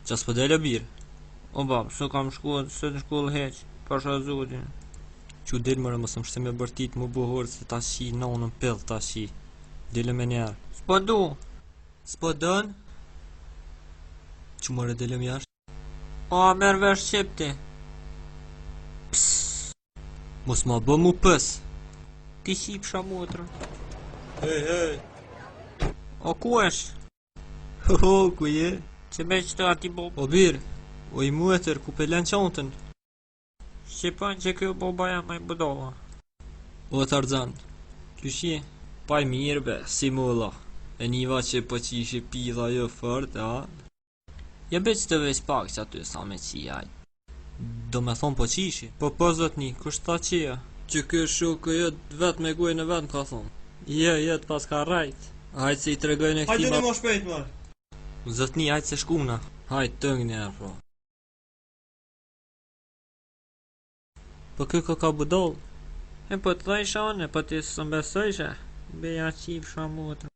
Qa s'po dele birë? O bab, s'u kam shkuat se në shkollë heq, pasha zotin. Që del mëre mësë më shte me bërtit më buhur se ta shi nonën pill ta shi. Dele me njerë. S'po du. S'po dën? Që mëre dele më jashtë? O, merë vesh qipti. Mos ma bë mu pës. Ti shipsha motrën. Hej. O ku është? Ho, ku je? Se me qëta ati bo. O birë, o i muetër ku pelen qantën. Shqipën që kjo boba jam e budolla. O Tarzan, kyshi, paj mirë be, si mulla. E niva që po qishi pidha jo fort, a? Ja be që të veç pak që aty sa me qijaj. Do me thonë po qishi? Po zotni, kusht ta qia? Që kjo shukë jetë vet me gojnë e vet, ka thonë. Jetë pas ka rajt. Hajtë se i tregojnë e këti ma... Hajtë në më shpejt, marë. Zotni, hajtë se shkuna. Hajtë tëngë njerë, pro. Po kjo ka budol. E po të dhej shane, po ti së mbesojshë. Beja qip shamutë.